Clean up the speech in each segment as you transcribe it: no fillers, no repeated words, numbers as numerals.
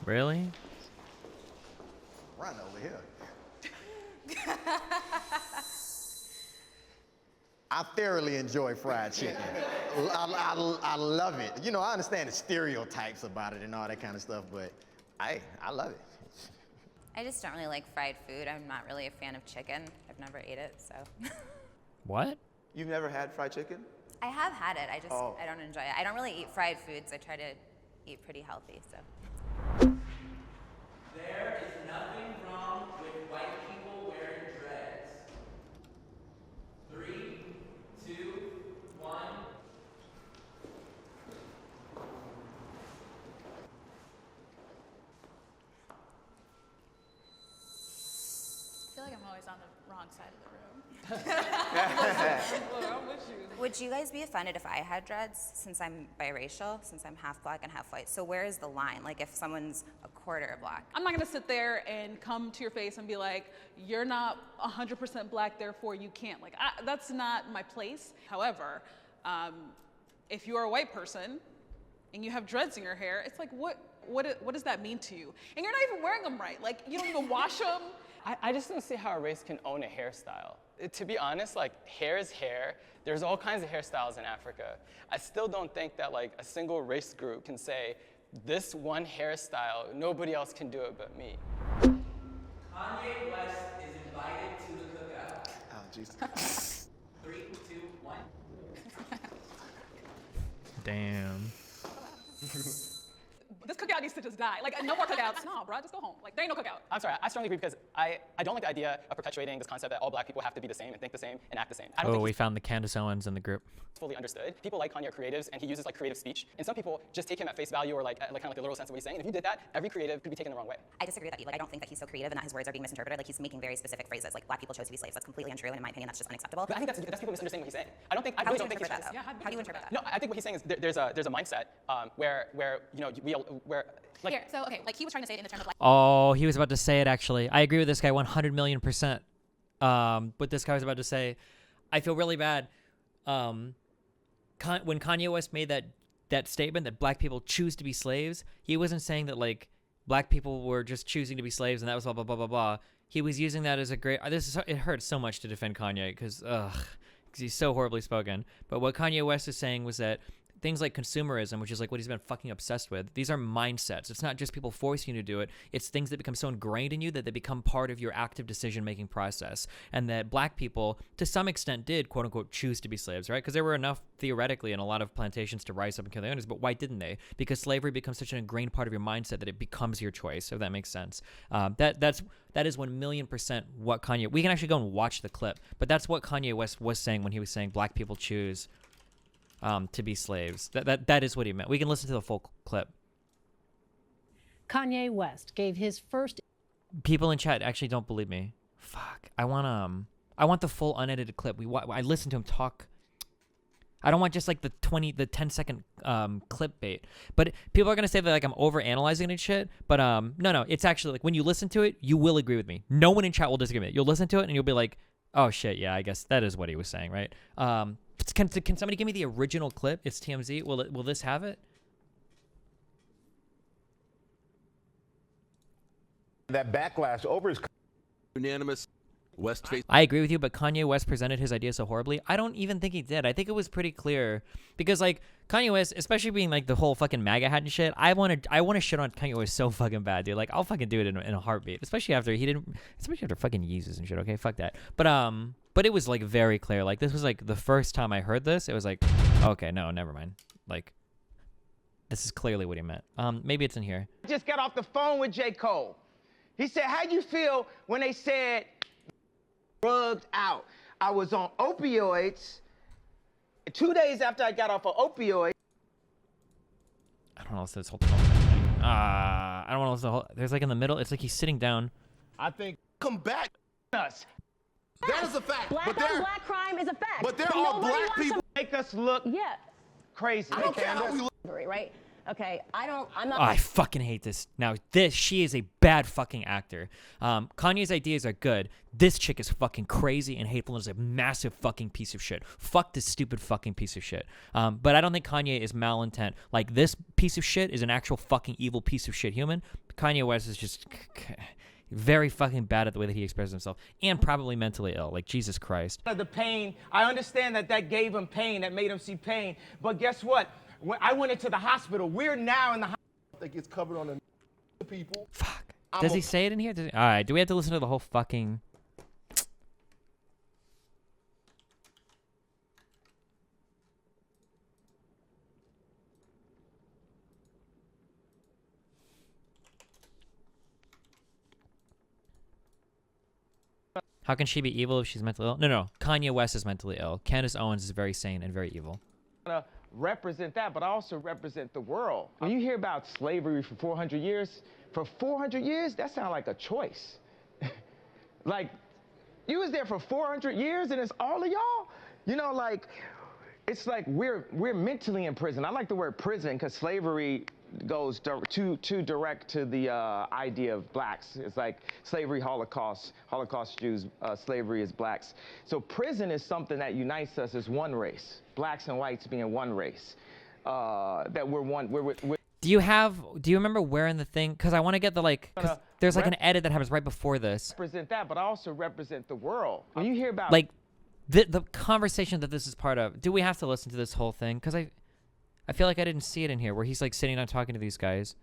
Really? Run over here. I thoroughly enjoy fried chicken. I love it. You know, I understand the stereotypes about it and all that kind of stuff, but I love it. I just don't really like fried food. I'm not really a fan of chicken. I've never ate it, so. What? You've never had fried chicken? I have had it. I don't enjoy it. I don't really eat fried foods. I try to eat pretty healthy, so. There is nothing wrong with white people wearing dreads. 3, 2, 1. I feel like I'm always on the wrong side of the room. I'm with you. Would you guys be offended if I had dreads, since I'm biracial, since I'm half black and half white? So where is the line? Like if someone's a quarter black? I'm not gonna sit there and come to your face and be like, you're not 100% black, therefore you can't. Like, that's not my place. However, if you're a white person and you have dreads in your hair, it's like, what does that mean to you? And you're not even wearing them right. Like, you don't even wash them. I just don't see how a race can own a hairstyle. To be honest, like, hair is hair. There's all kinds of hairstyles in Africa. I still don't think that, like, a single race group can say, this one hairstyle, nobody else can do it but me. Kanye West is invited to the cookout. Oh, Jesus. 3, 2, 1. Damn. This cookout needs to just die. Like, no more cookouts. No, bro, just go home. Like, there ain't no cookout. I'm sorry, I strongly agree because I don't like the idea of perpetuating this concept that all black people have to be the same and think the same and act the same. I don't Oh, think we it's found the Candace Owens in the group. fully understood. People like Kanye are creatives and he uses like creative speech. And some people just take him at face value or like kind of like the literal sense of what he's saying. And if you did that, every creative could be taken the wrong way. I disagree with that. Like, I don't think that he's so creative and that his words are being misinterpreted. Like, he's making very specific phrases. Like, black people chose to be slaves. That's completely untrue, and in my opinion, that's just unacceptable. But I think that's people misunderstanding what he's saying. I How really do you don't think he's interpret that, trying though? How do you interpret that? No, I think what he's saying is there's a mindset where you know where like Here, so, okay, like, he was trying to say it in the terms of, like, Oh, he was about to say it, actually. I agree with this guy 100 million%. What this guy was about to say. I feel really bad. When Kanye West made that statement that black people choose to be slaves, he wasn't saying that, like, black people were just choosing to be slaves and that was blah, blah, blah, blah, blah. He was using that as a great... It hurts so much to defend Kanye because he's so horribly spoken. But what Kanye West is saying was that things like consumerism, which is like what he's been fucking obsessed with, these are mindsets. It's not just people forcing you to do it. It's things that become so ingrained in you that they become part of your active decision-making process. And that black people, to some extent, did, quote-unquote, choose to be slaves, right? Because there were enough, theoretically, in a lot of plantations to rise up and kill the owners, but why didn't they? Because slavery becomes such an ingrained part of your mindset that it becomes your choice, if that makes sense. That is 1,000,000% what Kanye... We can actually go and watch the clip, but that's what Kanye West was saying when he was saying black people choose... to be slaves. That is what he meant. We can listen to the full clip. Kanye West gave his first... People in chat actually don't believe me. Fuck. I want the full unedited clip. I listened to him talk. I don't want just like the 10-second clip bait. But people are gonna say that like I'm over analyzing and shit. But no. It's actually like when you listen to it, you will agree with me. No one in chat will disagree with me. You'll listen to it and you'll be like, oh shit, yeah, I guess that is what he was saying, right? Can somebody give me the original clip? It's TMZ. Will this have it? That backlash over his unanimous West face. I agree with you, but Kanye West presented his idea so horribly. I don't even think he did. I think it was pretty clear because like Kanye West, especially being like the whole fucking MAGA hat and shit. I want to shit on Kanye West so fucking bad, dude. Like I'll fucking do it in a heartbeat, especially after fucking Yeezus and shit. Okay, fuck that. But it was like very clear. Like this was like the first time I heard this. It was like, okay, no, never mind. Like this is clearly what he meant. Maybe it's in here. I just got off the phone with J. Cole. He said, how'd you feel when they said drugged out? I was on opioids. 2 days after I got off of opioids. I don't know what's this whole thing. I don't know what's the whole... There's like in the middle. It's like he's sitting down. I think... Come back. Us. That is a fact. Black on black crime is a fact. But there So are nobody black wants people. Make us look crazy. I don't care how we look. right? Okay, I'm not... Oh, I fucking hate this. Now, she is a bad fucking actor. Kanye's ideas are good. This chick is fucking crazy and hateful and is a massive fucking piece of shit. Fuck this stupid fucking piece of shit. But I don't think Kanye is malintent. Like, this piece of shit is an actual fucking evil piece of shit human. Kanye West is just very fucking bad at the way that he expresses himself, and probably mentally ill. Like, Jesus Christ. The pain, I understand that gave him pain, that made him see pain. But guess what? When I went into the hospital, we're now in the hospital. I think it's covered on the people. Fuck. Does he say it in here? All right. Do we have to listen to the whole fucking? How can she be evil if she's mentally ill? No. Kanye West is mentally ill. Candace Owens is very sane and very evil. Represent that, but I also represent the world. When you hear about slavery for 400 years, that sounds like a choice. Like, you was there for 400 years and it's all of y'all? You know, like, it's like we're mentally in prison. I like the word prison because slavery goes too direct to the idea of blacks. It's like slavery, Holocaust Jews, slavery is blacks. So prison is something that unites us as one race, blacks and whites being one race. That we're one. Do you remember where in the thing? Because I want to get the like. Cause there's like an edit that happens right before this. Represent that, but I also represent the world. When you hear about like the conversation that this is part of. Do we have to listen to this whole thing? Because I feel like I didn't see it in here where he's like sitting down talking to these guys.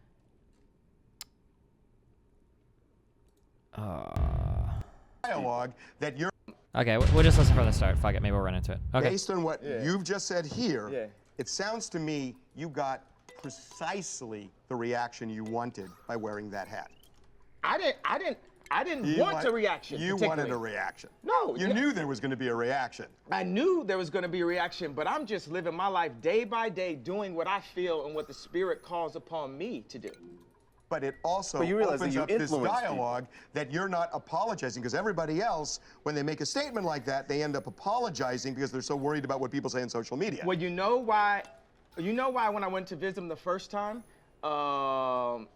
Dialogue that you're. Okay, we'll just listen from the start. Fuck it, maybe we'll run into it. Okay. Based on what you've just said here, it sounds to me you got precisely the reaction you wanted by wearing that hat. I didn't want a reaction. You wanted a reaction. No. You knew there was going to be a reaction. I knew there was going to be a reaction, but I'm just living my life day by day, doing what I feel and what the Spirit calls upon me to do. But it also opens up this dialogue that you're not apologizing, because everybody else, when they make a statement like that, they end up apologizing because they're so worried about what people say on social media. Well, you know why when I went to visit him the first time, right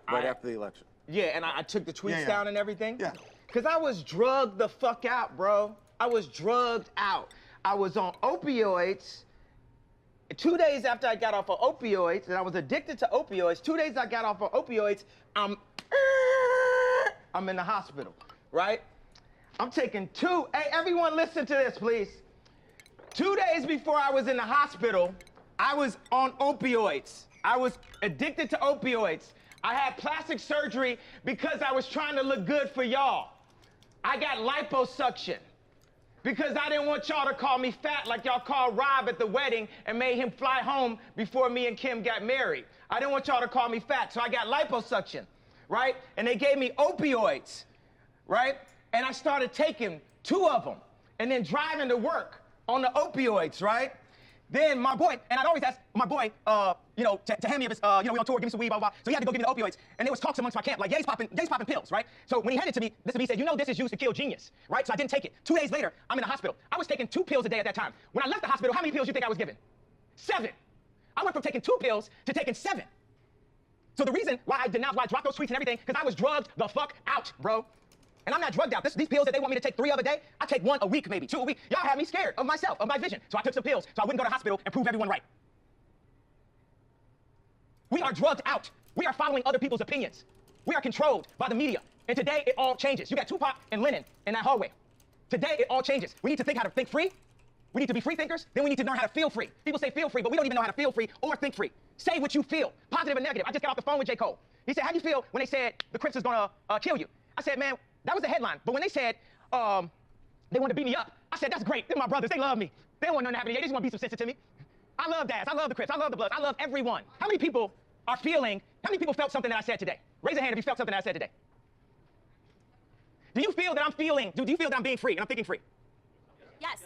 after the election. Yeah, and I took the tweets down and everything. Yeah. Because I was drugged the fuck out, bro. I was drugged out. I was on opioids. 2 days after I got off of opioids, and I was addicted to opioids, 2 days I got off of opioids, I'm in the hospital, right? I'm taking hey, everyone listen to this, please. 2 days before I was in the hospital, I was on opioids. I was addicted to opioids. I had plastic surgery because I was trying to look good for y'all. I got liposuction because I didn't want y'all to call me fat like y'all called Rob at the wedding and made him fly home before me and Kim got married. I didn't want y'all to call me fat, so I got liposuction, right? And they gave me opioids, right? And I started taking 2 of them and then driving to work on the opioids, right? Then my boy, and I'd always ask my boy, to hand me of his, we on tour, give me some weed, blah, blah, blah. So he had to go give me the opioids. And there was talks amongst my camp, like, he's popping pills, right? So when he handed it to me, he said, this is used to kill genius, right? So I didn't take it. 2 days later, I'm in the hospital. I was taking 2 pills a day at that time. When I left the hospital, how many pills do you think I was given? 7. I went from taking 2 pills to taking 7. So the reason why I dropped those tweets and everything, because I was drugged the fuck out, bro. And I'm not drugged out. These pills that they want me to take 3 of a day, I take 1 a week, maybe 2 a week. Y'all had me scared of myself, of my vision. So I took some pills so I wouldn't go to the hospital and prove everyone right. We are drugged out. We are following other people's opinions. We are controlled by the media. And today, it all changes. You got Tupac and Lennon in that hallway. Today, it all changes. We need to think how to think free. We need to be free thinkers. Then we need to learn how to feel free. People say feel free, but we don't even know how to feel free or think free. Say what you feel, positive and negative. I just got off the phone with J. Cole. He said, how do you feel when they said the Crips is gonna kill you? I said, man, that was the headline. But when they said they wanted to beat me up, I said, that's great. They're my brothers. They love me. They don't want nothing to happen to me. They just want to be some sense to me. I love dads. I love the Crips. I love the Bloods. I love everyone. How many people felt something that I said today? Raise a hand if you felt something that I said today. Do you feel that I'm being free and I'm thinking free? Yes.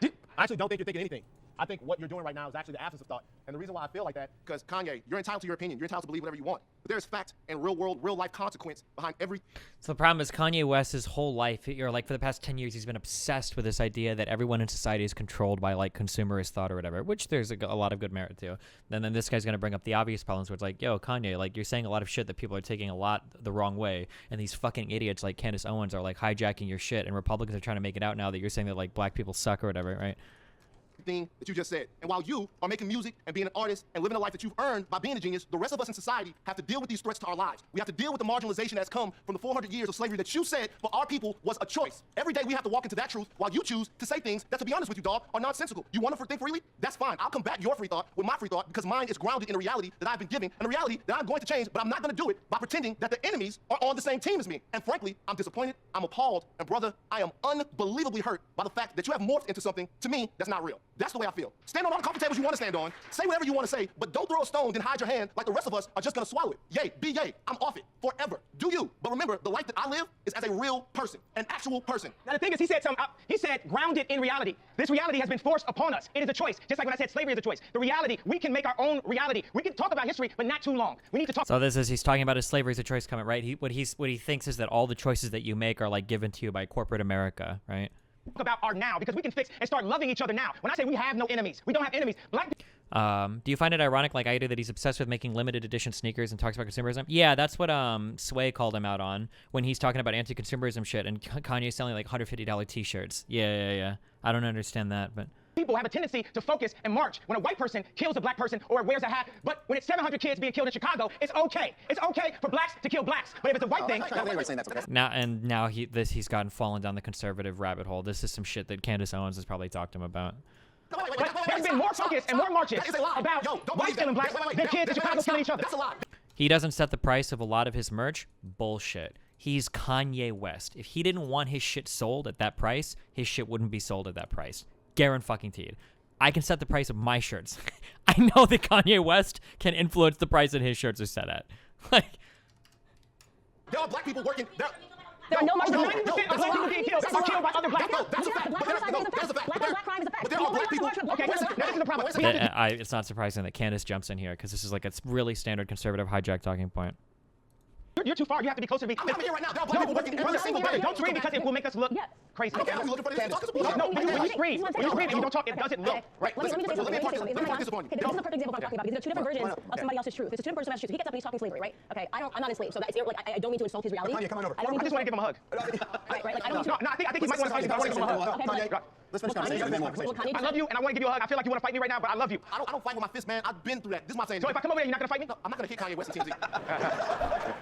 I actually don't think you're thinking anything. I think what you're doing right now is actually the absence of thought. And the reason why I feel like that, Because Kanye, you're entitled to your opinion. You're entitled to believe whatever you want. But there's fact and real world, real life consequence behind every. So the problem is Kanye West's whole life, for the past 10 years, he's been obsessed with this idea that everyone in society is controlled by like consumerist thought or whatever, which there's a lot of good merit to. And then this guy's going to bring up the obvious problems where it's like, yo, Kanye, like you're saying a lot of shit that people are taking a lot the wrong way. And these fucking idiots like Candace Owens are like hijacking your shit. And Republicans are trying to make it out now that you're saying that like black people suck or whatever, right? thing that you just said. And while you are making music and being an artist and living a life that you've earned by being a genius, the rest of us in society have to deal with these threats to our lives. We have to deal with the marginalization that's come from the 400 years of slavery that you said for our people was a choice. Every day we have to walk into that truth while you choose to say things that, to be honest with you, dog, are nonsensical. You want to think freely? That's fine. I'll combat your free thought with my free thought because mine is grounded in a reality that I've been given and a reality that I'm going to change, but I'm not going to do it by pretending that the enemies are on the same team as me. And frankly, I'm disappointed, I'm appalled, and brother, I am unbelievably hurt by the fact that you have morphed into something, to me, that's not real. That's the way I feel. Stand on all the coffee tables you want to stand on, say whatever you want to say, but don't throw a stone and hide your hand like the rest of us are just going to swallow it. Yay, be yay, I'm off it, forever. Do you. But remember, the life that I live is as a real person, an actual person. Now the thing is, he said grounded in reality. This reality has been forced upon us. It is a choice. Just like when I said slavery is a choice. The reality, we can make our own reality. We can talk about history, but not too long. We need to talk. So this is, he's talking about his slavery as a choice comment, right? What he thinks is that all the choices that you make are like given to you by corporate America, right? About our now, because we can fix and start loving each other now. When I say we have no enemies, we don't have enemies. Black. Do you find it ironic, like I do, that he's obsessed with making limited edition sneakers and talks about consumerism? Yeah, that's what Sway called him out on when he's talking about anti-consumerism shit and Kanye's selling like $150 t-shirts. Yeah. I don't understand that, but people have a tendency to focus and march when a white person kills a black person or wears a hat. But when it's 700 kids being killed in Chicago, it's okay. It's okay for blacks to kill blacks. But if it's a white thing, now he's fallen down the conservative rabbit hole. This is some shit that Candace Owens has probably talked to him about. But there's been more focus and more marches about whites killing blacks than kids in Chicago killing each other. That's a lie. He doesn't set the price of a lot of his merch. Bullshit. He's Kanye West. If he didn't want his shit sold at that price, his shit wouldn't be sold at that price. Guaranteed. I can set the price of my shirts. I know that Kanye West can influence the price that his shirts are set at. Like, there are black people working. There are no more than 90% of black people being killed are killed by other black people. That's a fact. That's a fact. Black crime is a fact. But there are black people. Okay, now this is the problem. It's not surprising that Candace jumps in here because this is like a really standard conservative hijack talking point. You're too far. You have to be closer to me. I'm here right now. There are black people working every single day. Don't scream because it will make us look crazy. Okay, I'm looking for this. No, when you scream and you don't talk, it doesn't look right. Let me just say something. This is a perfect example of what I'm talking about because there are two different versions of somebody else's truth. There's two different versions of somebody's truth. He gets up and he's talking slavery, right? Okay, I'm not enslaved, so that's like I don't mean to insult his reality. Kanye, come on over. I just want to give him a hug. Right. Like, I think he might want to fight me, but I want to give him a hug. Kanye, let's finish conversation. I love you and I want to give you a hug. I feel like you want to fight me right now, but I love you. I don't fight with my fist, man. I've been through that. This is my saying. So if I come over there, you're not gonna fight me? No, I'm not gonna hit Kanye West and TMZ.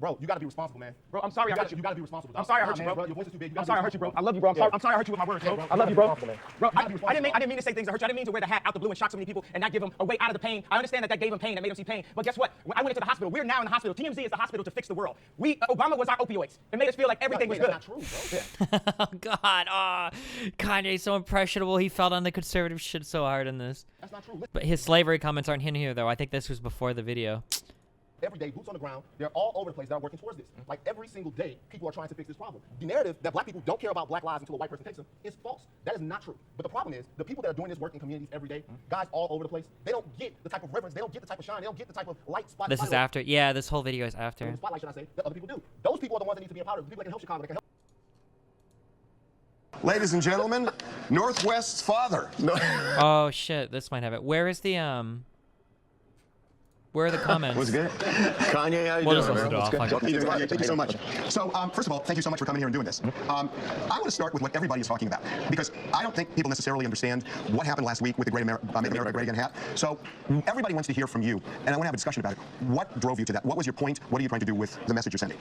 Bro, you gotta be responsible, man. Bro, I'm sorry I hurt you. You gotta be responsible. I'm sorry I hurt you, bro. Your voice is too big. I'm sorry I hurt you, bro. I love you, bro. I'm sorry I hurt you with my words, bro. I love you, bro. Bro, I didn't mean to say things that hurt you. I didn't mean to wear the hat out the blue and shock so many people and not give them a way out of the pain. I understand that gave him pain, that made him see pain. But guess what? When I went into the hospital, we're now in the hospital. TMZ is the hospital to fix the world. Obama was our opioids. It made us feel like everything was good. That's not true, bro. Oh God, Kanye's so impressionable. He fell on the conservative shit so hard in this. That's not true. But his slavery comments aren't in here though. I think this was before the video. Every day, boots on the ground, they're all over the place that are working towards this. Like every single day, people are trying to fix this problem. The narrative that black people don't care about black lives until a white person takes them is false. That is not true. But the problem is, the people that are doing this work in communities every day, guys all over the place, they don't get the type of reverence, they don't get the type of shine, they don't get the type of light spot. This is after, yeah, this whole video is after. Spotlight, should I say, that other people do. Those people are the ones that need to be empowered. The people that can help Chicago, that can help. Ladies and gentlemen, Northwest's father. Oh shit, this might have it. Where is the Where are the comments? What's good? Kanye, how you we'll doing, just listen to Kanye, thank you so much. So, first of all, thank you so much for coming here and doing this. I want to start with what everybody is talking about, because I don't think people necessarily understand what happened last week with the Make America Great Again hat. So, everybody wants to hear from you, and I want to have a discussion about it. What drove you to that? What was your point? What are you trying to do with the message you're sending?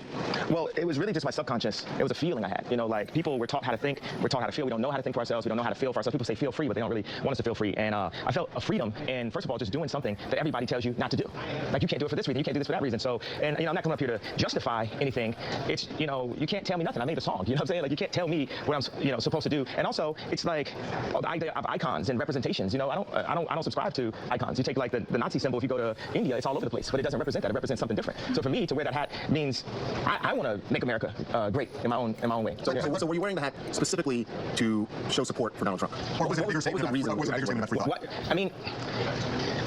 Well, it was really just my subconscious. It was a feeling I had. You know, like people were taught how to think, we're taught how to feel. We don't know how to think for ourselves. We don't know how to feel for ourselves. People say feel free, but they don't really want us to feel free. And I felt a freedom in, first of all, just doing something that everybody tells you not to do. Like, you can't do it for this reason, you can't do this for that reason. So, and you know, I'm not coming up here to justify anything. It's, you know, you can't tell me nothing. I made a song, you know what I'm saying? Like, you can't tell me what I'm, you know, supposed to do. And also, it's like the idea of icons and representations. You know, I don't subscribe to icons. You take like the Nazi symbol. If you go to India, it's all over the place, but it doesn't represent that. It represents something different. So for me to wear that hat means I want to make America great in my own way. So were you wearing the hat specifically to show support for Donald Trump, or was it a bigger statement? What? I mean,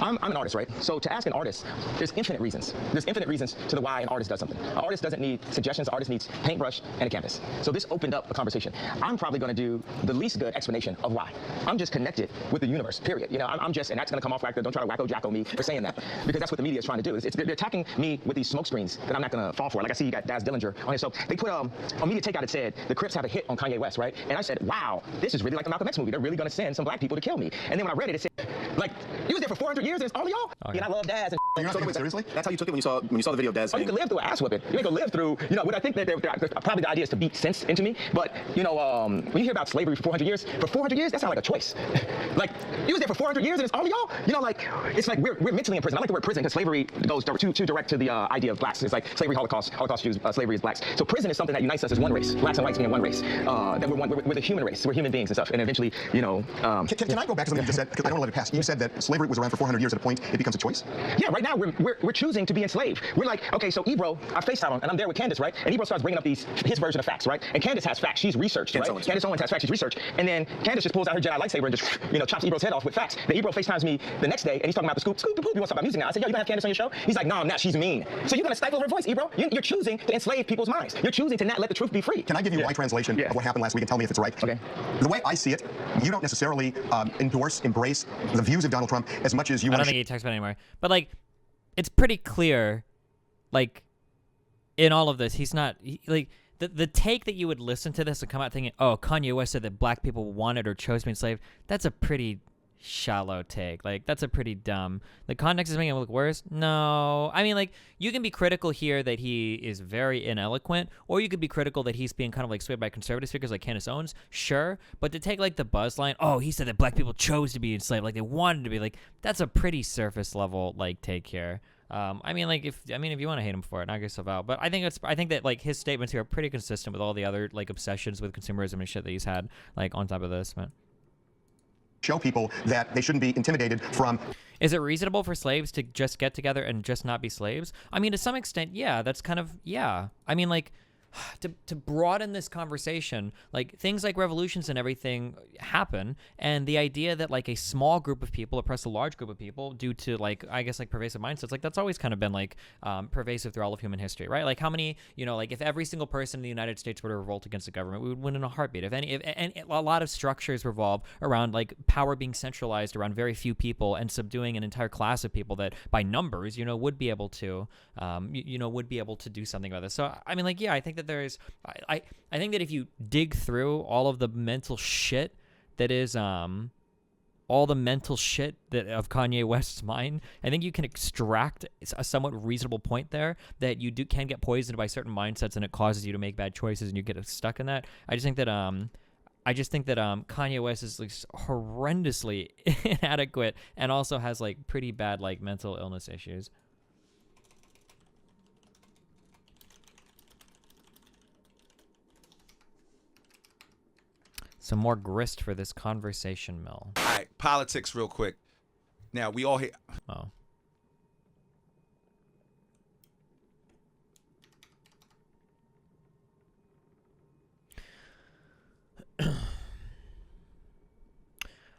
I'm an artist, right? So to ask an artist artists, there's infinite reasons. There's infinite reasons to the why an artist does something. An artist doesn't need suggestions. An artist needs paintbrush and a canvas. So this opened up a conversation. I'm probably going to do the least good explanation of why. I'm just connected with the universe, period. You know, I'm just, and that's going to come off like, don't try to wacko-jacko me for saying that, because that's what the media is trying to do. They're attacking me with these smoke screens that I'm not going to fall for. Like I see you got Daz Dillinger on here. So they put, on Media Takeout, it said, the Crips have a hit on Kanye West, right? And I said, wow, this is really like the Malcolm X movie. They're really going to send some black people to kill me. And then when I read it, it said, like, you was there for 400 years and it's all of y'all? Okay. And I love Daz. And you're not taking it seriously? That's how you took it when you saw the video of Daz. Oh, you can live through an ass whipping. You can live through, you know, what I think that probably the idea is to beat sense into me. But, you know, when you hear about slavery for 400 years, that sounds like a choice. Like, you was there for 400 years and it's all of y'all? You know, like, it's like we're mentally in prison. I like the word prison because slavery goes too direct to the idea of blacks. It's like slavery, Holocaust Jews, slavery is blacks. So prison is something that unites us as one race. Blacks and whites being one race. That we're the human race. We're human beings and stuff. And eventually, you know. Can I go back to something you just said? Because I don't want to let it pass. You said that slavery was around for 400 years. At a point, it becomes a choice. Yeah, right now we're choosing to be enslaved. We're like, okay, so Ebro, I FaceTime him, and I'm there with Candace, right? And Ebro starts bringing up his version of facts, right? And Candace has facts. She's researched, right? Candace Owens has facts. She's researched. And then Candace just pulls out her Jedi lightsaber and just, you know, chops Ebro's head off with facts. Then Ebro FaceTimes me the next day, and he's talking about the scoop. He wants to talk about music now. I said, yo, you gonna have Candace on your show? He's like, no, I'm not. She's mean. So you're gonna stifle her voice, Ebro. You're choosing to enslave people's minds. You're choosing to not let the truth be free. Can I give you my translation of what happened last week and tell me if it's right? Okay. The way I see it, you don't necessarily embrace the views of Donald Trump as much as you want to. I don't think he talks about it anymore. But, like, it's pretty clear, like, in all of this, he's not, like, the take that you would listen to this and come out thinking, oh, Kanye West said that black people wanted or chose to be enslaved, that's a pretty shallow take. Like, that's a pretty dumb. The context is making it look worse. No, I mean, like, you can be critical here that he is very ineloquent, or you could be critical that he's being kind of like swayed by conservative figures like Candace Owens. Sure, but to take like the buzz line, oh, he said that black people chose to be enslaved, like they wanted to be, like, that's a pretty surface level like take here. I mean, like, if you want to hate him for it, knock yourself out. But I think that like his statements here are pretty consistent with all the other like obsessions with consumerism and shit that he's had like on top of this, man. Show people that they shouldn't be intimidated from. Is it reasonable for slaves to just get together and just not be slaves? I mean, to some extent, yeah, that's kind of, yeah. I mean, like, to broaden this conversation, like, things like revolutions and everything happen, and the idea that, like, a small group of people oppress a large group of people due to, like, I guess, like, pervasive mindsets, like, that's always kind of been, like, pervasive through all of human history, right? Like, how many, you know, like, if every single person in the United States were to revolt against the government, we would win in a heartbeat. And a lot of structures revolve around, like, power being centralized around very few people and subduing an entire class of people that, by numbers, you know, would be able to, would be able to do something about this. So, I mean, like, yeah, I think that there's, I think that if you dig through all of the mental shit that is, all the mental shit that of Kanye West's mind, I think you can extract a somewhat reasonable point there that you can get poisoned by certain mindsets and it causes you to make bad choices and you get stuck in that. I just think that Kanye West is like horrendously inadequate and also has like pretty bad like mental illness issues. Some more grist for this conversation, Mel. All right, politics real quick. Now, we all hate... Oh.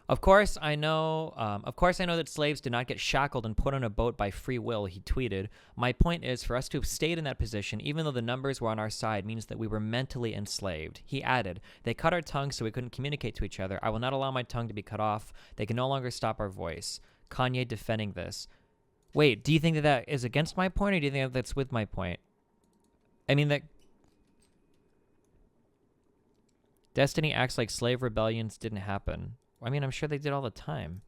Of course, I know that slaves did not get shackled and put on a boat by free will, he tweeted. My point is, for us to have stayed in that position, even though the numbers were on our side, means that we were mentally enslaved. He added, they cut our tongues so we couldn't communicate to each other. I will not allow my tongue to be cut off. They can no longer stop our voice. Kanye defending this. Wait, do you think that is against my point, or do you think that's with my point? I mean, that Destiny acts like slave rebellions didn't happen. I mean, I'm sure they did all the time.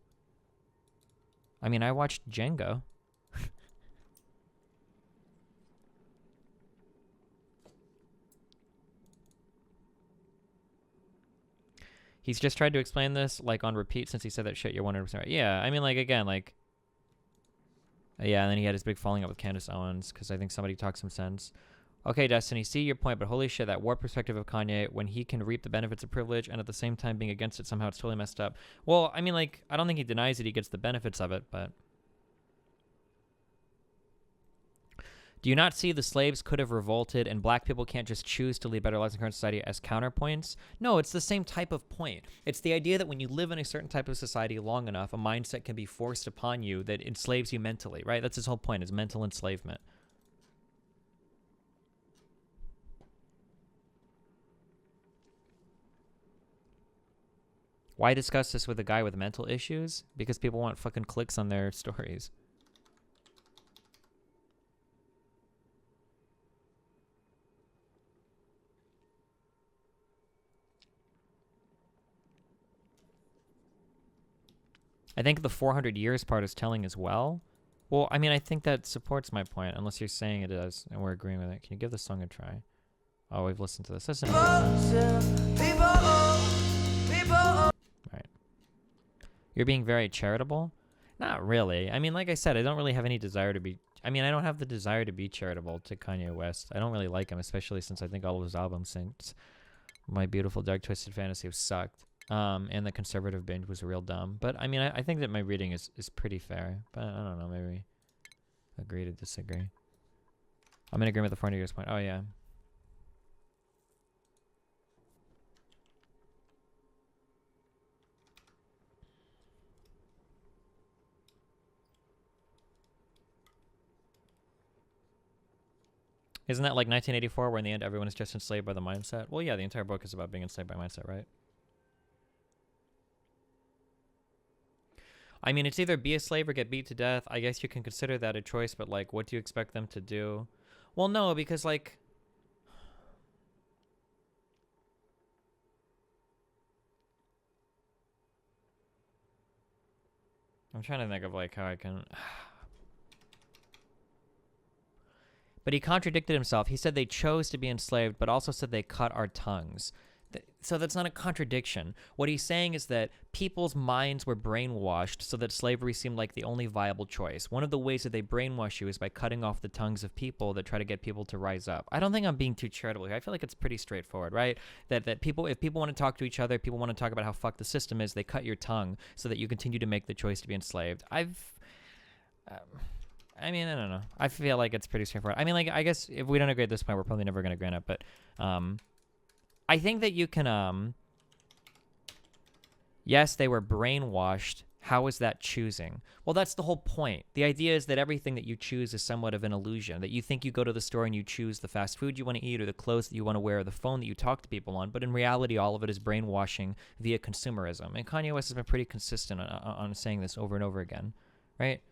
I mean, I watched Django. He's just tried to explain this, like, on repeat since he said that shit. You're 100% right. Yeah, I mean, like, again, like... Yeah, and then he had his big falling out with Candace Owens, because I think somebody talked some sense. Okay, Destiny, see your point, but holy shit, that warped perspective of Kanye, when he can reap the benefits of privilege and at the same time being against it, somehow it's totally messed up. Well, I mean, like, I don't think he denies that he gets the benefits of it, but... Do you not see the slaves could have revolted and black people can't just choose to lead better lives in current society as counterpoints? No, it's the same type of point. It's the idea that when you live in a certain type of society long enough, a mindset can be forced upon you that enslaves you mentally, right? That's his whole point, is mental enslavement. Why discuss this with a guy with mental issues? Because people want fucking clicks on their stories. I think the 400 years part is telling as well. Well, I mean, I think that supports my point, unless you're saying it does, and we're agreeing with it. Can you give the song a try? Oh, we've listened to this. Listen. Right. You're being very charitable? Not really. I mean, like I said, I don't really have any desire to be... I mean, I don't have the desire to be charitable to Kanye West. I don't really like him, especially since I think all of his albums since My Beautiful Dark Twisted Fantasy have sucked. And the conservative binge was real dumb. But, I mean, I think that my reading is pretty fair. But, I don't know, maybe agree to disagree. I'm in agreement with the 400 years point. Oh, yeah. Isn't that like 1984, where in the end everyone is just enslaved by the mindset? Well, yeah, the entire book is about being enslaved by mindset, right? I mean, it's either be a slave or get beat to death. I guess you can consider that a choice, but, like, what do you expect them to do? Well, no, because, like... I'm trying to think of, like, how I can... But he contradicted himself. He said they chose to be enslaved, but also said they cut our tongues. So that's not a contradiction. What he's saying is that people's minds were brainwashed so that slavery seemed like the only viable choice. One of the ways that they brainwash you is by cutting off the tongues of people that try to get people to rise up. I don't think I'm being too charitable here. I feel like it's pretty straightforward, right? That people, if people want to talk to each other, people want to talk about how fucked the system is, they cut your tongue so that you continue to make the choice to be enslaved. I mean, I don't know. I feel like it's pretty straightforward. I mean, like, I guess if we don't agree at this point, we're probably never going to grant it. But I think that you can, yes, they were brainwashed. How is that choosing? Well, that's the whole point. The idea is that everything that you choose is somewhat of an illusion, that you think you go to the store and you choose the fast food you want to eat or the clothes that you want to wear or the phone that you talk to people on. But in reality, all of it is brainwashing via consumerism. And Kanye West has been pretty consistent on saying this over and over again, right?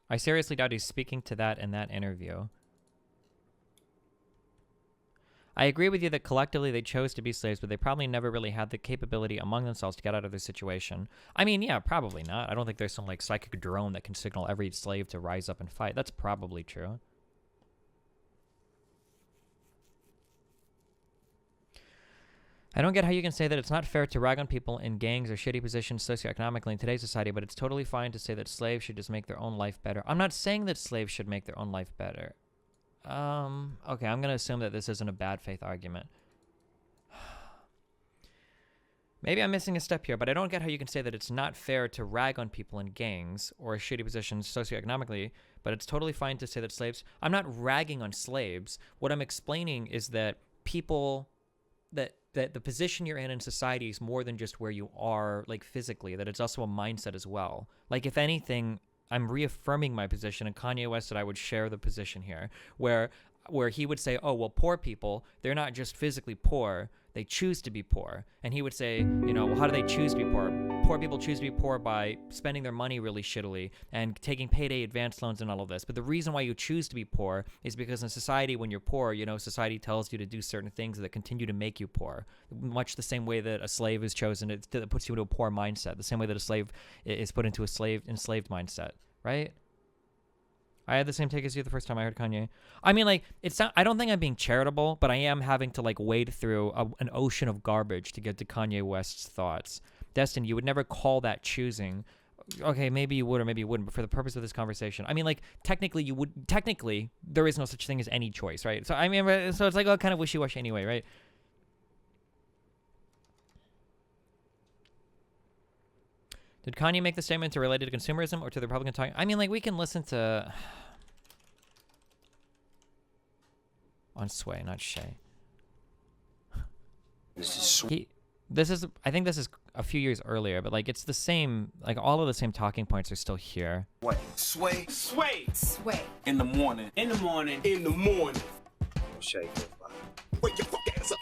I seriously doubt he's speaking to that in that interview. I agree with you that collectively they chose to be slaves, but they probably never really had the capability among themselves to get out of their situation. I mean, yeah, probably not. I don't think there's some, like, psychic drone that can signal every slave to rise up and fight. That's probably true. I don't get how you can say that it's not fair to rag on people in gangs or shitty positions socioeconomically in today's society, but it's totally fine to say that slaves should just make their own life better. I'm not saying that slaves should make their own life better. Okay, I'm going to assume that this isn't a bad faith argument. Maybe I'm missing a step here, but I don't get how you can say that it's not fair to rag on people in gangs or shitty positions socioeconomically, but it's totally fine to say that slaves... I'm not ragging on slaves. What I'm explaining is that people... that the position you're in society is more than just where you are, like, physically, that it's also a mindset as well. Like, if anything, I'm reaffirming my position, and Kanye West said I would share the position here, where he would say, oh, well, poor people, they're not just physically poor, they choose to be poor. And he would say, you know, well, how do they choose to be poor? Poor people choose to be poor by spending their money really shittily and taking payday advance loans and all of this. But the reason why you choose to be poor is because in society, when you're poor, you know, society tells you to do certain things that continue to make you poor. Much the same way that a slave is chosen, that puts you into a poor mindset. The same way that a slave is put into a enslaved mindset, right? I had the same take as you the first time I heard Kanye. I mean, like, it's not, I don't think I'm being charitable, but I am having to, like, wade through an ocean of garbage to get to Kanye West's thoughts. Destin, you would never call that choosing. Okay, maybe you would or maybe you wouldn't, but for the purpose of this conversation, I mean, like, technically there is no such thing as any choice, right? So, I mean, so it's like, oh, kind of wishy-washy anyway, right? Did Kanye make the statements related to consumerism or to the Republican talking? I mean, like, we can listen to... On Sway, not Shay. I think this is a few years earlier, but like it's the same, like all of the same talking points are still here. What? Sway. Sway. Sway. In the morning. In the morning. In the morning. Shay. Wake your fuck ass up.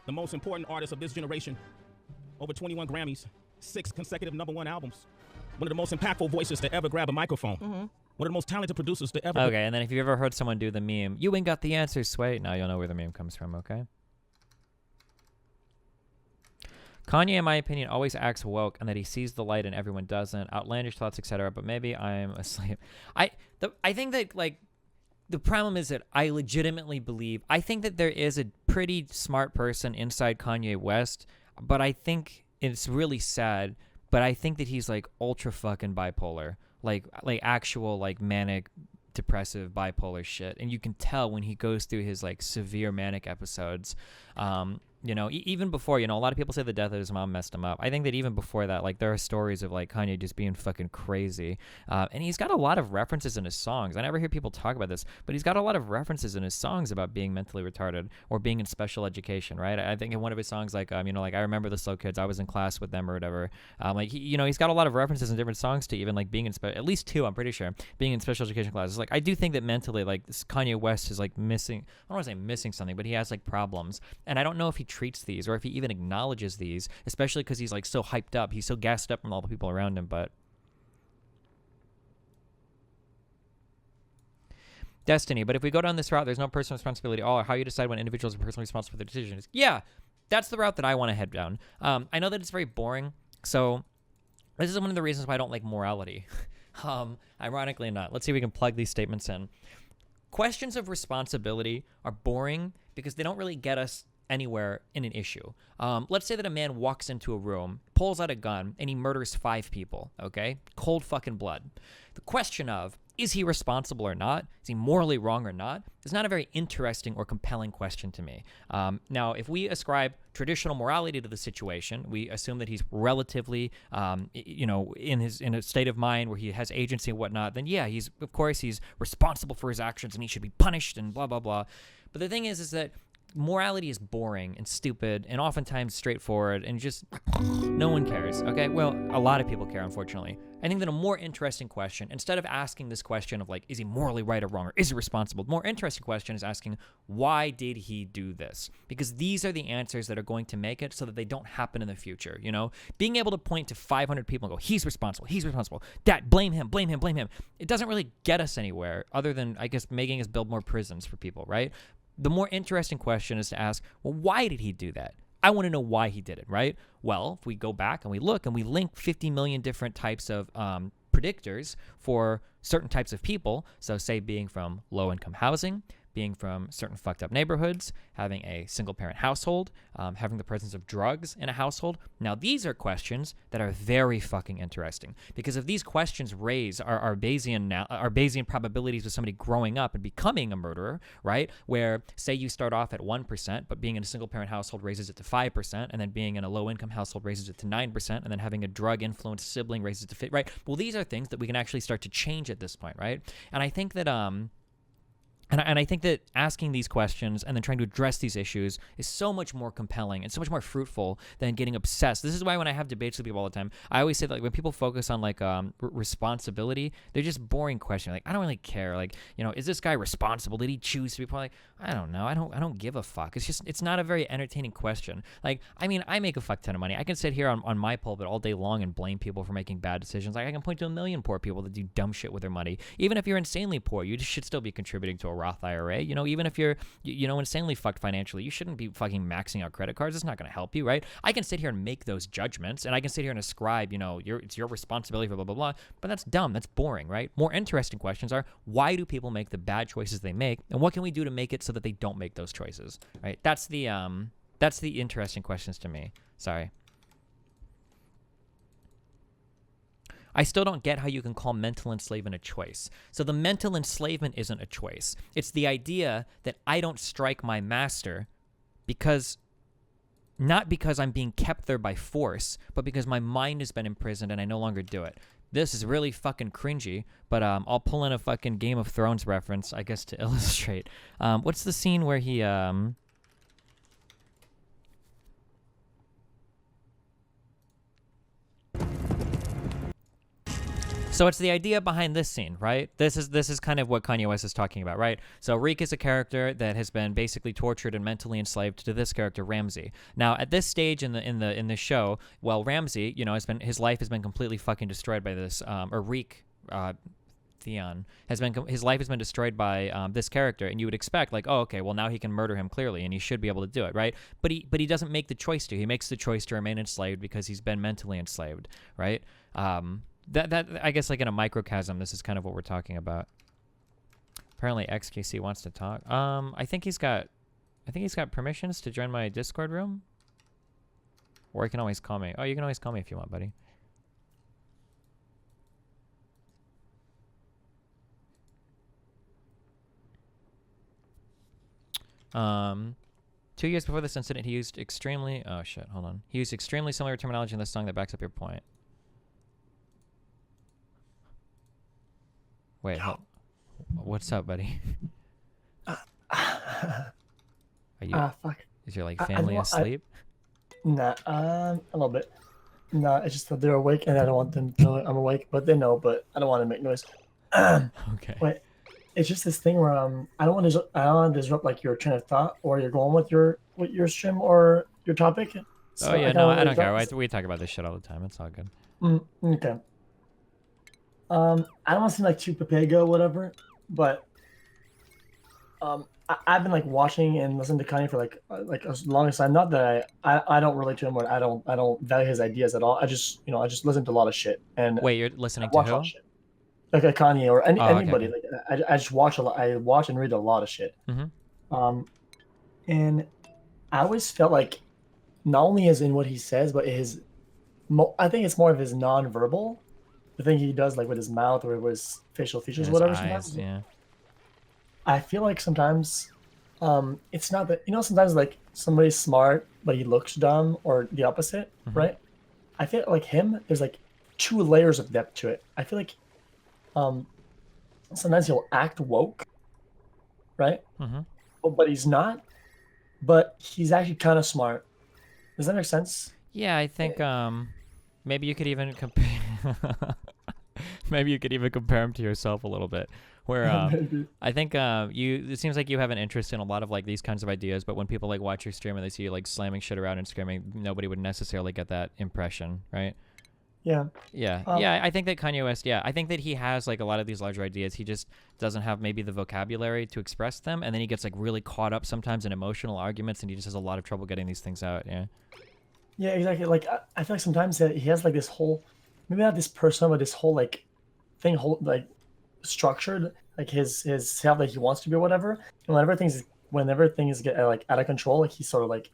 The most important artist of this generation. Over 21 Grammys, 6 consecutive #1 albums. One of the most impactful voices to ever grab a microphone. One of the most talented producers to ever... Okay, and then if you've ever heard someone do the meme, you ain't got the answer, Sway. Now you'll know where the meme comes from, okay? Kanye, in my opinion, always acts woke and that he sees the light and everyone doesn't. Outlandish thoughts, etc. But maybe I'm asleep. I think that, like, the problem is that I legitimately believe... I think that there is a pretty smart person inside Kanye West, but I think it's really sad, but I think that he's, like, ultra fucking bipolar. Like actual, like, manic, depressive, bipolar shit. And you can tell when he goes through his, like, severe manic episodes. You know, even before, you know, a lot of people say the death of his mom messed him up. I think that even before that, like, there are stories of, like, Kanye just being fucking crazy. And he's got a lot of references in his songs. I never hear people talk about this, but he's got a lot of references in his songs about being mentally retarded or being in special education, right? I think in one of his songs, like, you know, like, I remember the slow kids, I was in class with them or whatever. Like, you know, he's got a lot of references in different songs to even, like, being in, at least 2, I'm pretty sure, being in special education classes. Like, I do think that mentally, like, this Kanye West is, like, missing, I don't want to say missing something, but he has, like, problems. And I don't know if he treats these or if he even acknowledges these, especially because he's, like, so hyped up. He's so gassed up from all the people around him, but... Destiny, but if we go down this route, there's no personal responsibility at all, or how you decide when individuals are personally responsible for their decisions. Yeah, that's the route that I want to head down. I know that it's very boring, so this is one of the reasons why I don't like morality. Ironically not. Let's see if we can plug these statements in. Questions of responsibility are boring because they don't really get us anywhere in an issue. Let's say that a man walks into a room, pulls out a gun, and he murders 5 people, okay? Cold fucking blood. The question of, is he responsible or not? Is he morally wrong or not? Is not a very interesting or compelling question to me. Now, if we ascribe traditional morality to the situation, we assume that he's relatively, you know, in a state of mind where he has agency and whatnot, then yeah, of course he's responsible for his actions and he should be punished and blah, blah, blah. But the thing is that morality is boring and stupid and oftentimes straightforward and just no one cares, okay? Well, a lot of people care, unfortunately. I think that a more interesting question, instead of asking this question of, like, is he morally right or wrong or is he responsible, the more interesting question is asking, why did he do this? Because these are the answers that are going to make it so that they don't happen in the future, you know? Being able to point to 500 people and go, he's responsible, that, blame him, it doesn't really get us anywhere other than, I guess, making us build more prisons for people, right? The more interesting question is to ask, well, why did he do that? I want to know why he did it, right? Well, if we go back and we look and we link 50 million different types of predictors for certain types of people, so say being from low-income housing, being from certain fucked up neighborhoods, having a single-parent household, having the presence of drugs in a household. Now, these are questions that are very fucking interesting because if these questions raise our Bayesian probabilities of somebody growing up and becoming a murderer, right? Where, say you start off at 1%, but being in a single-parent household raises it to 5%, and then being in a low-income household raises it to 9%, and then having a drug-influenced sibling raises it to 5%, right? Well, these are things that we can actually start to change at this point, right? And I think that And I think that asking these questions and then trying to address these issues is so much more compelling and so much more fruitful than getting obsessed. This is why when I have debates with people all the time, I always say that, like, when people focus on, like, responsibility, they're just boring questions. Like, I don't really care. Like, you know, is this guy responsible? Did he choose to be? Like, I don't know. I don't give a fuck. It's not a very entertaining question. Like, I mean, I make a fuck ton of money. I can sit here on my pulpit all day long and blame people for making bad decisions. Like, I can point to a million poor people that do dumb shit with their money. Even if you're insanely poor, you should still be contributing to a Roth IRA. You know, even if you're, you know, insanely fucked financially, you shouldn't be fucking maxing out credit cards. It's not going to help you, right? I can sit here and make those judgments, and I can sit here and ascribe, you know, it's your responsibility for blah, blah, blah, but that's dumb. That's boring, right? More interesting questions are, why do people make the bad choices they make, and what can we do to make it so that they don't make those choices, right? That's the interesting questions to me. Sorry. I still don't get how you can call mental enslavement a choice. So the mental enslavement isn't a choice. It's the idea that I don't strike my master because not because I'm being kept there by force, but because my mind has been imprisoned and I no longer do it. This is really fucking cringy, but I'll pull in a fucking Game of Thrones reference, I guess, to illustrate. What's the scene where he So it's the idea behind this scene, right? This is kind of what Kanye West is talking about, right? So Reek is a character that has been basically tortured and mentally enslaved to this character Ramsey. Now at this stage in the show, well, Ramsey, you know, his life has been completely fucking destroyed by this, or Reek, Theon his life has been destroyed by this character, and you would expect like, oh, okay, well now he can murder him clearly, and he should be able to do it, right? But he doesn't make the choice to. He makes the choice to remain enslaved because he's been mentally enslaved, right? That I guess like in a microcosm, this is kind of what we're talking about. Apparently XKC wants to talk. I think he's got permissions to join my Discord room. Or he can always call me. Oh, you can always call me if you want, buddy. Um 2 years before this incident, he used extremely He used extremely similar terminology in this song that backs up your point. Wait, what's up, buddy? Are you? Fuck. Is your like family asleep? Nah, a little bit. Nah, it's just that they're awake, and I don't want them to know I'm awake, but they know. But I don't want to make noise. Okay. Wait, it's just this thing where I don't want to disrupt like your train of thought, or you're going with your stream or your topic. So oh yeah, no, I don't care. We talk about this shit all the time. It's all good. Okay. I don't want to seem like too Papago, whatever, but I've been like watching and listening to Kanye for like as long as time. Not that I don't relate to him, or I don't value his ideas at all. I just listen to a lot of shit. And wait, you're listening to who? Like a Kanye or anybody. Okay. Like I just watch a lot. I watch and read a lot of shit. Mm-hmm. And I always felt like not only as in what he says, but I think it's more of his non-verbal. The thing he does like with his mouth or with his facial features, his whatever. eyes, sometimes. Yeah. I feel like sometimes, it's not that sometimes like somebody's smart but he looks dumb, or the opposite, right? I feel like him. There's like 2 layers of depth to it. I feel like, sometimes he'll act woke, right? But he's not. But he's actually kind of smart. Does that make sense? Yeah, I think maybe you could even compare. Maybe you could even compare him to yourself a little bit. Where I think it seems like you have an interest in a lot of like these kinds of ideas, but when people like watch your stream and they see you like slamming shit around and screaming, nobody would necessarily get that impression, right? Yeah. Yeah. I think that Kanye West, I think that he has like a lot of these larger ideas. He just doesn't have maybe the vocabulary to express them, and then he gets like really caught up sometimes in emotional arguments, and he just has a lot of trouble getting these things out. Yeah. Yeah, exactly. Like I feel like sometimes that he has like this whole, maybe not this persona, but this whole like thing, like structured, like his self that he wants to be or whatever. And whenever things get like out of control, like he sort of like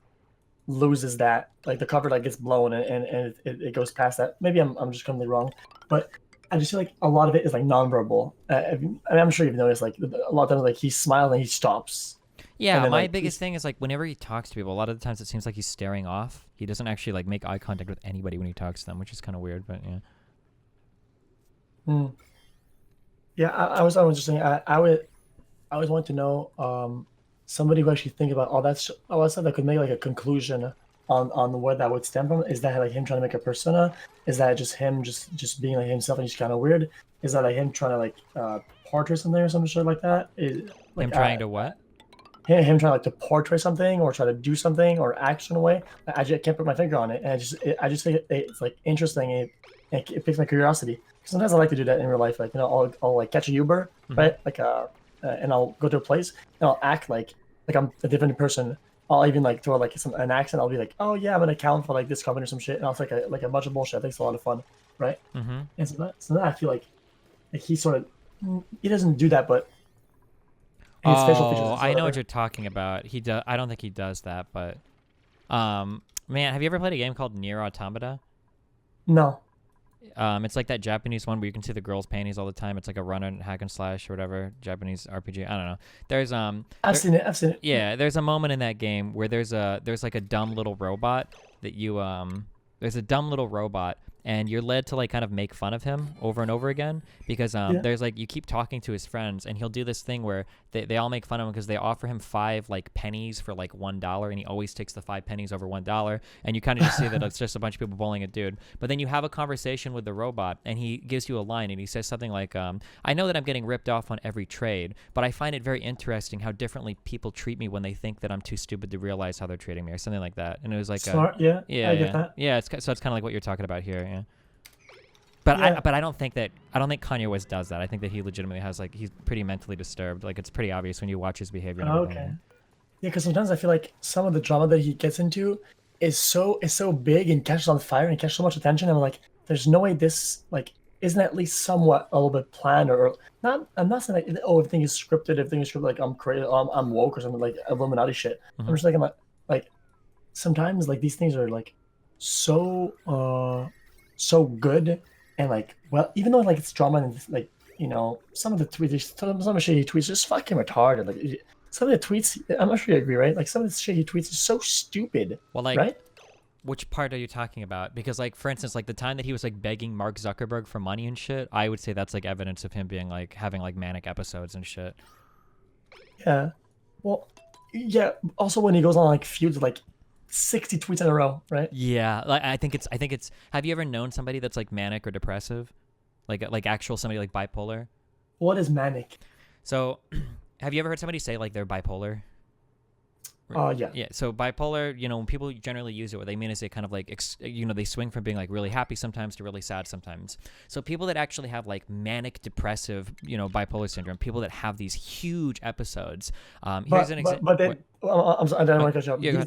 loses that, like the cover like gets blown and it goes past that. Maybe I'm just completely wrong, but I just feel like a lot of it is like nonverbal. I mean, I'm sure you've noticed like a lot of times like he smiles and he stops. Yeah, then, my like, biggest thing is like whenever he talks to people, a lot of the times it seems like he's staring off. He doesn't actually like make eye contact with anybody when he talks to them, which is kind of weird, but yeah. Yeah, I was just saying I always want to know somebody who actually think about all that stuff that could make like a conclusion on where that would stem from. Is that like him trying to make a persona? Is that just him just being like himself and he's kind of weird? Is that like him trying to like portray something or some shit like that? Him trying to what? Him trying like to portray something or try to do something or act in a way. I just can't put my finger on it, and I just think it's like interesting. It piques my curiosity. Sometimes I like to do that in real life. Like I'll like catch a Uber, right? Like and I'll go to a place and I'll act like I'm a different person. I'll even like throw like an accent. I'll be like, oh yeah, I'm an accountant for like this company or some shit, and I'll say like a bunch of bullshit. I think it's a lot of fun, right? And so then I feel like he sort of he doesn't do that, but his facial features. I know what you're talking about. He does. I don't think he does that, but man, have you ever played a game called Nier Automata? No. It's like that Japanese one where you can see the girls' panties all the time. It's like a run and hack and slash or whatever, Japanese RPG. I don't know. There's I've seen it. Yeah, there's a moment in that game where there's like a dumb little robot that you there's a dumb little robot, and you're led to like kind of make fun of him over and over again because there's like you keep talking to his friends, and he'll do this thing where they all make fun of him because they offer him 5 like pennies for like $1, and he always takes the 5 pennies over $1, and you kind of just see that it's just a bunch of people bullying a dude. But then you have a conversation with the robot, and he gives you a line, and he says something like, I know that I'm getting ripped off on every trade, but I find it very interesting how differently people treat me when they think that I'm too stupid to realize how they're treating me, or something like that. And it was like smart. I get that. Yeah, so it's kind of like what you're talking about here. Yeah. But I don't think Kanye West does that. I think that he legitimately has like he's pretty mentally disturbed. Like it's pretty obvious when you watch his behavior. And everything. Okay. Yeah, because sometimes I feel like some of the drama that he gets into is so big and catches on fire and catches so much attention. I'm like, there's no way this like isn't at least somewhat a little bit planned or not. I'm not saying like everything is scripted. Everything is scripted. Like I'm crazy. I'm woke or something like Illuminati shit. Mm-hmm. I'm just thinking like sometimes like these things are like so good. And like, well, even though like it's drama and like some of the tweets, some of the shit he tweets just fucking retarded. Like some of the tweets, I'm not sure you agree, right? Like some of the shit he tweets is so stupid. Well, like, right? Which part are you talking about? Because like, for instance, like the time that he was like begging Mark Zuckerberg for money and shit, I would say that's like evidence of him being like having like manic episodes and shit. Yeah. Well, yeah. Also, when he goes on like feuds, like 60 tweets in a row, right? Yeah, like I think it's. Have you ever known somebody that's like manic or depressive, like actual somebody like bipolar? What is manic? So, have you ever heard somebody say like they're bipolar? Yeah. Yeah. So bipolar, when people generally use it, what they mean is they kind of like, they swing from being like really happy sometimes to really sad sometimes. So people that actually have like manic depressive, bipolar syndrome, people that have these huge episodes. Here's an example. But then, I'm sorry, I don't want to cut you off. Yeah,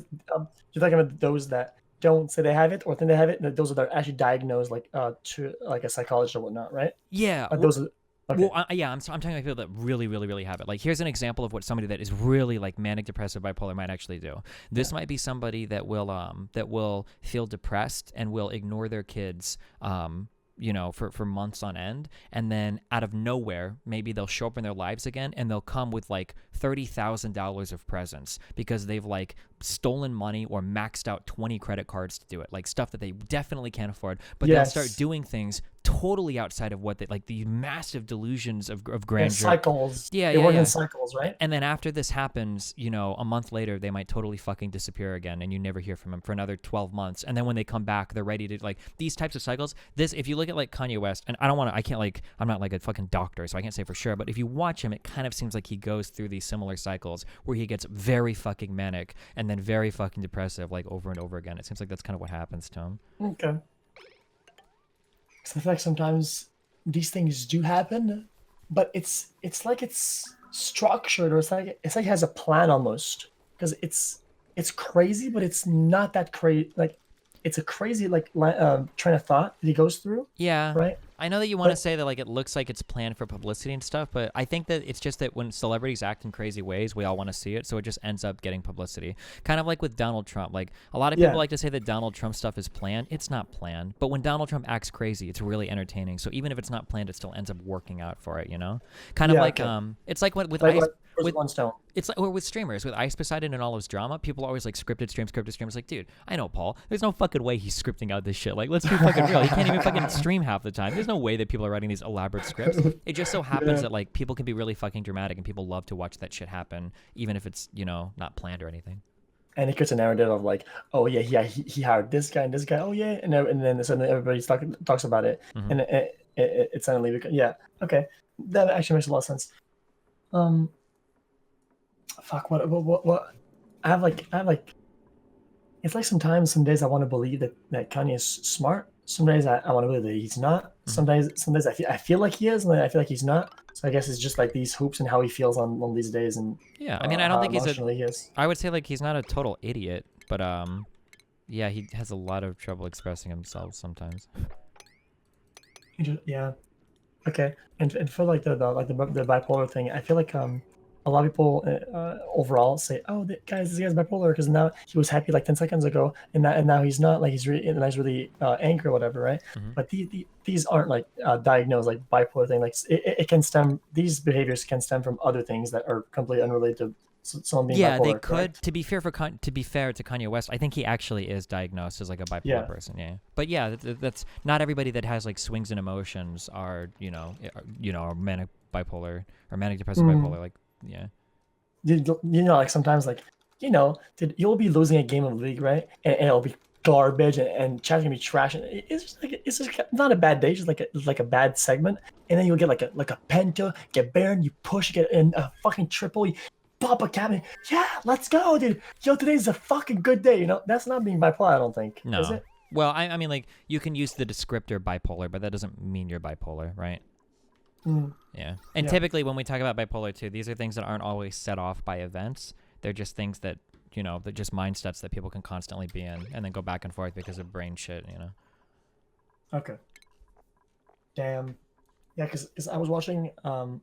you're talking about those that don't say they have it or think they have it, and those that are actually diagnosed like to like a psychologist or whatnot, right? Yeah. Those are. Okay. Well, I'm talking about people that really, really, really have it. Like, here's an example of what somebody that is really like manic depressive bipolar might actually do. This might be somebody that will feel depressed and will ignore their kids, for months on end, and then out of nowhere, maybe they'll show up in their lives again, and they'll come with like $30,000 of presents because they've like stolen money or maxed out 20 credit cards to do it, like stuff that they definitely can't afford. But they'll start doing things totally outside of what they like, the massive delusions of grandeur. And cycles. Yeah, they work in cycles, right? And then after this happens, a month later, they might totally fucking disappear again, and you never hear from them for another 12 months. And then when they come back, they're ready to like these types of cycles. If you look at like Kanye West, and I'm not like a fucking doctor, so I can't say for sure, but if you watch him, it kind of seems like he goes through these similar cycles where he gets very fucking manic and then very fucking depressive, like over and over again. It seems like that's kind of what happens to him. Okay. I feel like sometimes these things do happen, but it's like it's structured, or it's like it has a plan almost, because it's crazy, but it's not that crazy. Like it's a crazy train of thought that he goes through. Yeah. Right. I know that you want to say that like it looks like it's planned for publicity and stuff, but I think that it's just that when celebrities act in crazy ways, we all want to see it, so it just ends up getting publicity. Kind of like with Donald Trump. Like a lot of people like to say that Donald Trump stuff is planned. It's not planned, but when Donald Trump acts crazy, it's really entertaining. So even if it's not planned, it still ends up working out for it. Kind of like it's like what with like, Ice. with one stone. It's like, or with streamers, with Ice Poseidon and all his drama, people are always like scripted stream. It's like, dude, I know Paul. There's no fucking way he's scripting out this shit. Like, let's be fucking real. He can't even fucking stream half the time. There's no way that people are writing these elaborate scripts. It just so happens that like people can be really fucking dramatic, and people love to watch that shit happen, even if it's not planned or anything. And it creates a narrative of like, oh yeah, he hired this guy and this guy. Oh yeah, and then suddenly everybody talks about it, and it suddenly becomes okay. That actually makes a lot of sense. Fuck, what I have like it's like sometimes some days I want to believe that Kanye is smart. Some days I want to believe that he's not. Some days I feel like he is, and then I feel like he's not. So I guess it's just like these hoops and how he feels on these days. And yeah, I mean, I don't think he is. I would say like he's not a total idiot, but yeah, he has a lot of trouble expressing himself sometimes. Yeah. Okay. And for like the bipolar thing, I feel like a lot of people overall say, "Oh, this guy's bipolar," because now he was happy like 10 seconds ago, and now he's not. Like he's really angry or whatever, right? But these aren't like diagnosed like bipolar thing. Like it can stem. These behaviors can stem from other things that are completely unrelated to someone being bipolar. They could. Correct? To be fair to Kanye West, I think he actually is diagnosed as like a bipolar person. Yeah, but yeah, that's not everybody that has like swings in emotions are manic bipolar or manic depressive bipolar. Like like sometimes like you'll be losing a game of League, right? And it'll be garbage and chat's gonna be trash. And it's just not a bad day, just like a bad segment. And then you'll get like a penta, get Baron, you push, get in a fucking triple. You pop a cap, yeah, let's go, dude. Yo, today's a fucking good day. That's not being bipolar, I don't think. No. Is it? Well, I mean, like you can use the descriptor bipolar, but that doesn't mean you're bipolar, right? Yeah. And typically when we talk about bipolar too, these are things that aren't always set off by events. They're just things that they're just mindsets that people can constantly be in and then go back and forth because of brain shit. Okay. Damn. Yeah, because I was watching a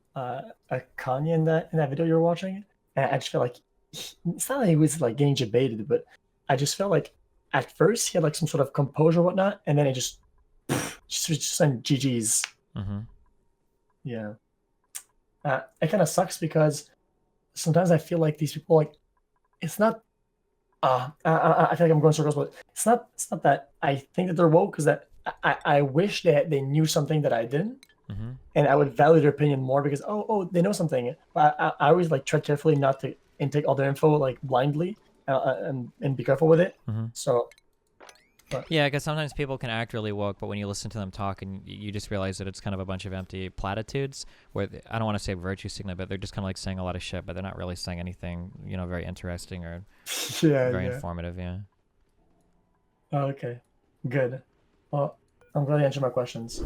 Kanye in that video you were watching, and I just felt like it's not like he was like getting debated, but I just felt like at first he had like some sort of composure or whatnot, and then it just sent GG's. Yeah. It kind of sucks because sometimes I feel like these people like it's not. I feel like I'm going circles, but it's not that I think that they're woke, because that I wish that they knew something that I didn't. And I would value their opinion more because they know something. But I always like tread carefully not to intake all their info like blindly and be careful with it. So yeah, because sometimes people can act really woke, but when you listen to them talk, and you just realize that it's kind of a bunch of empty platitudes. Where I don't want to say virtue signaling, but they're just kind of like saying a lot of shit, but they're not really saying anything very interesting or very informative. Yeah. Okay, good. Well, I'm glad you answered my questions.